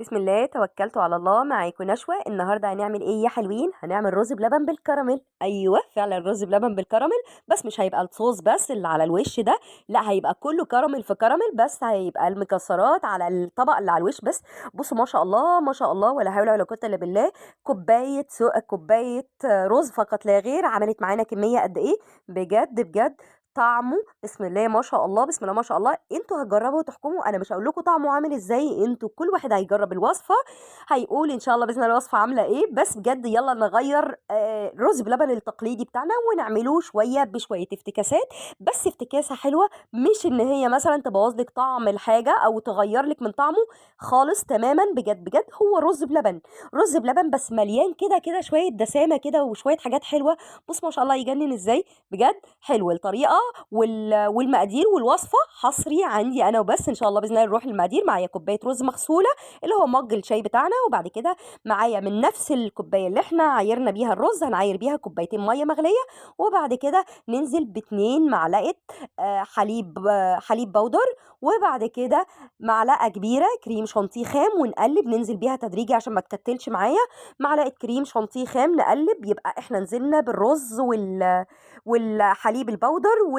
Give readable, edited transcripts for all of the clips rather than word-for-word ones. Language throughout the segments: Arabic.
بسم الله توكلت على الله. معاكم نشوى. النهارده هنعمل ايه يا حلوين؟ هنعمل رز بلبن بالكراميل. ايوه فعلا رز بلبن بالكراميل، بس مش هيبقى الصوص بس اللي على الوش ده، لا هيبقى كله كراميل في كراميل، بس هيبقى المكسرات على الطبق اللي على الوش بس. بصوا ما شاء الله ما شاء الله، ولا حول ولا قوه الا بالله. كوبايه رز فقط لا غير، عملت معانا كميه قد ايه؟ بجد بجد طعمه بسم الله ما شاء الله، بسم الله ما شاء الله. انتوا هتجربوا وتحكموا، انا مش هقول لكم طعمه عامل ازاي، انتوا كل واحد هيجرب الوصفه هيقول ان شاء الله باذن الله الوصفه عامله ايه. بس بجد يلا نغير رز بلبن التقليدي بتاعنا ونعمله شويه بشويه افتكاسات، بس افتكاسه حلوه، مش ان هي مثلا تبوظ لك طعم الحاجه او تغير لك من طعمه خالص تماما. بجد بجد هو رز بلبن، رز بلبن بس مليان كده كده شويه دسامه كده وشويه حاجات حلوه. بص ما شاء الله يجنن ازاي. بجد حلو الطريقه والمقادير والوصفه حصري عندي انا وبس. ان شاء الله باذن الله نروح للمقادير. معايا كوبايه رز مغسوله اللي هو مج الشاي بتاعنا، وبعد كده معايا من نفس الكوبايه اللي احنا عايرنا بيها الرز هنعاير بيها كوبايتين ميه مغليه، وبعد كده ننزل باتنين معلقه حليب بودر، وبعد كده معلقه كبيره كريم شانتيه خام ونقلب، ننزل بيها تدريجي عشان ما تكتلش معايا. معلقه كريم شانتيه خام نقلب، يبقى احنا نزلنا بالرز والحليب البودر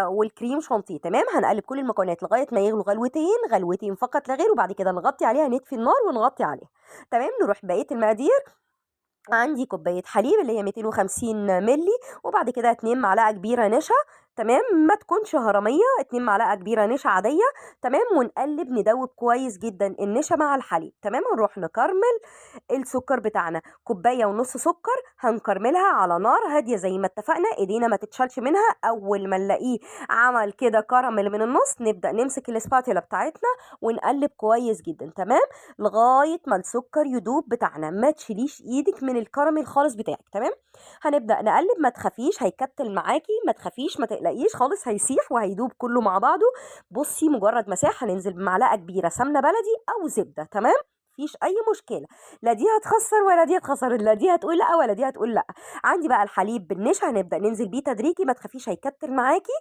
والكريم شانتيه. تمام، هنقلب كل المكونات لغايه ما يغلوا غلوتين غلوتين فقط لا غير، وبعد كده نغطي عليها، نطفي النار ونغطي عليها. تمام، نروح بقيه المقادير. عندي كوباية حليب اللي هي 250 ملي، وبعد كده 2 معلقة كبيرة نشا. تمام، ما تكونش هرمية، 2 معلقة كبيرة نشا عادية. تمام، ونقلب ندوب كويس جدا النشا مع الحليب. تمام، نروح نكرمل السكر بتاعنا، كوباية ونص سكر هنكرملها على نار هادية زي ما اتفقنا، ايدينا ما تتشالش منها. اول ما نلاقيه عمل كده كراميل من النص نبدأ نمسك الاسباتيولا بتاعتنا ونقلب كويس جدا. تمام، لغايه ما السكر يدوب بتاعنا، ما تشيليش ايدك من الكراميل خالص بتاعك. تمام، هنبدا نقلب، ما تخافيش هيكتل معاكي، ما تخافيش ما تقلقيش خالص، هيسيح وهيدوب كله مع بعضه. بصي مجرد ما ساح هننزل بمعلقه كبيره سمنه بلدي او زبده. تمام، مفيش اي مشكله، لا دي هتخسر ولا دي هتخسر، لا دي هتقول لا ولا دي هتقول لا. عندي بقى الحليب بالنشا هنبدا ننزل بيه تدريجي، ما تخافيش هيكتل معاكي،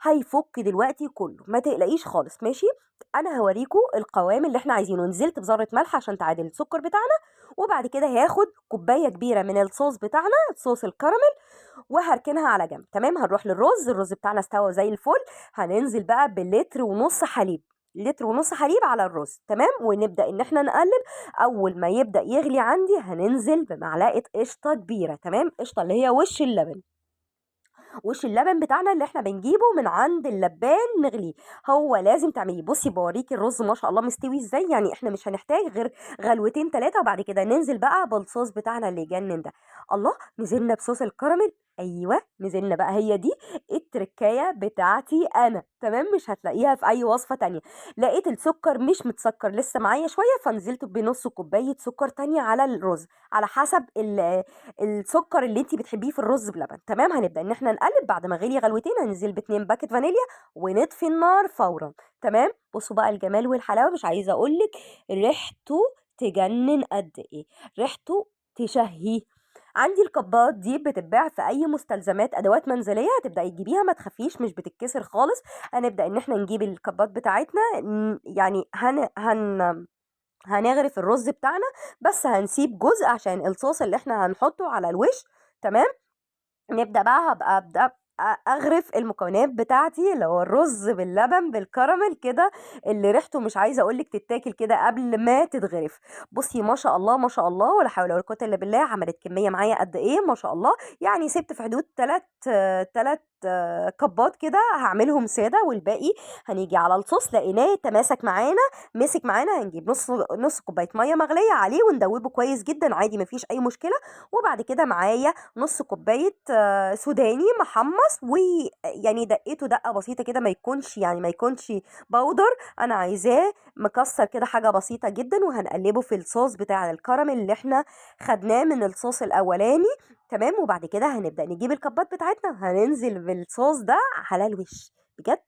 هيفك دلوقتي كله، ما تقلقيش خالص. ماشي، انا هوريكم القوام اللي احنا عايزينه. نزلت بذره ملح عشان تعادل السكر بتاعنا، وبعد كده هاخد كوبايه كبيره من الصوص بتاعنا، صوص الكراميل، وهركنها على جنب. تمام، هنروح للرز. الرز بتاعنا استوى زي الفل، هننزل بقى بلتر ونص حليب، لتر ونص حليب على الرز. تمام، ونبدا ان احنا نقلب. اول ما يبدا يغلي عندي هننزل بمعلقه قشطه كبيره. تمام، قشطه اللي هي وش اللبن، وش اللبن بتاعنا اللي احنا بنجيبه من عند اللبان نغليه. هو لازم تعمليه. بصي بوريكي الرز ما شاء الله مستوي ازاي، يعني احنا مش هنحتاج غير غلوتين ثلاثه، وبعد كده ننزل بقى بالصوص بتاعنا اللي يجنن ده. الله، نزلنا بصوص الكراميل. ايوه نزلنا بقى، هي دي التركايه بتاعتي انا. تمام، مش هتلاقيها في اي وصفه تانية. لقيت السكر مش متسكر لسه معايا شويه، فنزلت بنص كوبايه سكر تانية على الرز، على حسب السكر اللي انت بتحبيه في الرز بلبن. تمام، هنبدا ان احنا نقلب، بعد ما غلي غلوتين هننزل باتنين باكت فانيليا ونطفي النار فورا. تمام، بصوا بقى الجمال والحلاوه، مش عايزه اقولك ريحته تجنن قد ايه، ريحته تشهي. عندي الكبات دي بتتباع في اي مستلزمات ادوات منزليه، هتبداي تجيبيها ما تخافيش مش بتتكسر خالص. هنبدا ان احنا نجيب الكبات بتاعتنا، يعني هنغرف الرز بتاعنا، بس هنسيب جزء عشان الصوص اللي احنا هنحطه على الوش. تمام، نبدأ بقى، هبقى أبدأ أغرف المكونات بتاعتي اللي هو الرز باللبن بالكراميل كده، اللي ريحته مش عايزة أقولك تتاكل كده قبل ما تتغرف. بصي ما شاء الله ما شاء الله، ولا حول ولا قوة إلا بالله. عملت كمية معايا قد إيه ما شاء الله، يعني سبت في حدود تلات كبات كده هعملهم سادة، والباقي هنيجي على الصوص لقيناه تماسك معانا، مسك معانا، هنجيب نص كوباية مية مغلية عليه وندوبه كويس جدا عادي مفيش أي مشكلة. وبعد كده معايا نص كوباية سوداني محمص، ويعني دقيته دقة بسيطة كده، ما يكونش بودر، انا عايزاه مكسر كده حاجة بسيطة جدا. وهنقلبه في الصوص بتاع الكراميل اللي احنا خدناه من الصوص الاولاني. تمام، وبعد كده هنبدأ نجيب الكبات بتاعتنا هننزل بالصوص ده على الوش. بجد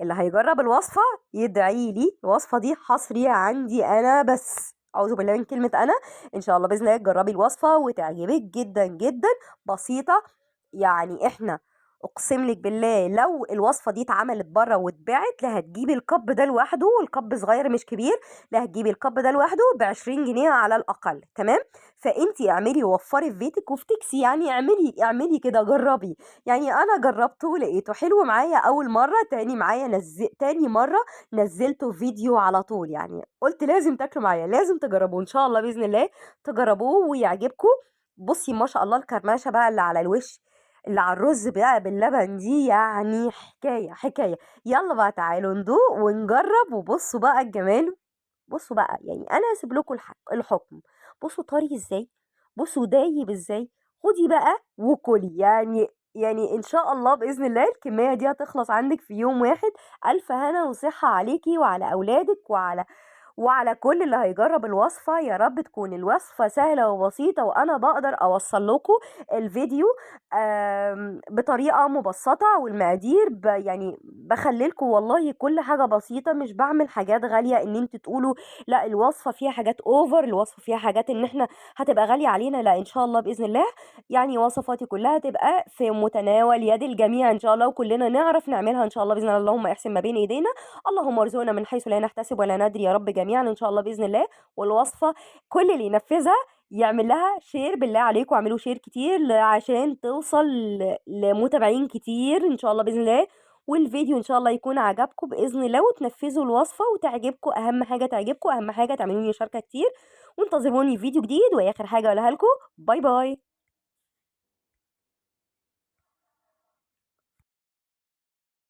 اللي هيجرب الوصفة يدعي لي، الوصفة دي حصرية عندي أنا بس، أعوذ بالله من كلمة أنا. إن شاء الله بإذن الله تجربي الوصفة وتعجبك جدا جدا. بسيطة، يعني إحنا اقسم لك بالله لو الوصفه دي اتعملت بره واتباعت، لا هتجيبي الكب ده لوحده، والكب صغير مش كبير، لا هتجيبي الكب ده لوحده ب20 جنيه على الاقل. تمام. فانتي اعملي وفري في بيتك وافتكسي، يعني اعملي كده، جربي. يعني انا جربته لقيته حلو معايا اول مره، تاني مره نزلته فيديو على طول، يعني قلت لازم تاكلوا معايا، لازم تجربوه ان شاء الله باذن الله، تجربوه ويعجبكم. بصي ما شاء الله الكرمشه بقى اللي على الوش، اللي على الرز بقى باللبن دي، يعني حكايه حكايه. يلا بقى تعالوا ندوق ونجرب، وبصوا بقى الجمال. بصوا بقى، يعني انا هسيب لكم الحكم. بصوا طري ازاي، بصوا دايب ازاي. خدي بقى وكلي، يعني ان شاء الله باذن الله الكميه دي هتخلص عندك في يوم واحد. الف هنا وصحه عليكي وعلى اولادك وعلى كل اللي هيجرب الوصفة. يا رب تكون الوصفة سهلة وبسيطة، وأنا بقدر أوصل لكم الفيديو بطريقة مبسطة، والمقادير يعني بخليلكم والله كل حاجة بسيطة، مش بعمل حاجات غالية إن انتوا تقولوا لا الوصفة فيها حاجات اوفر، الوصفة فيها حاجات إن احنا هتبقى غالية علينا. لا إن شاء الله بإذن الله يعني وصفاتي كلها تبقى في متناول يد الجميع إن شاء الله، وكلنا نعرف نعملها إن شاء الله بإذن الله. اللهم احسن ما بين إيدينا، اللهم ارزقنا من حيث لا نحتسب ولا ندري يا رب جميعا ان شاء الله باذن الله. والوصفه كل اللي ينفذها يعمل لها شير، بالله عليكم اعملوا شير كتير عشان توصل لمتابعين كتير ان شاء الله باذن الله. والفيديو ان شاء الله يكون عجبكم باذن الله، وتنفذوا الوصفه وتعجبكم. اهم حاجه تعجبكم، اهم حاجه تعملوا لي مشاركه كتير، وانتظروني فيديو جديد. واخر حاجه اقولها لكم، باي باي.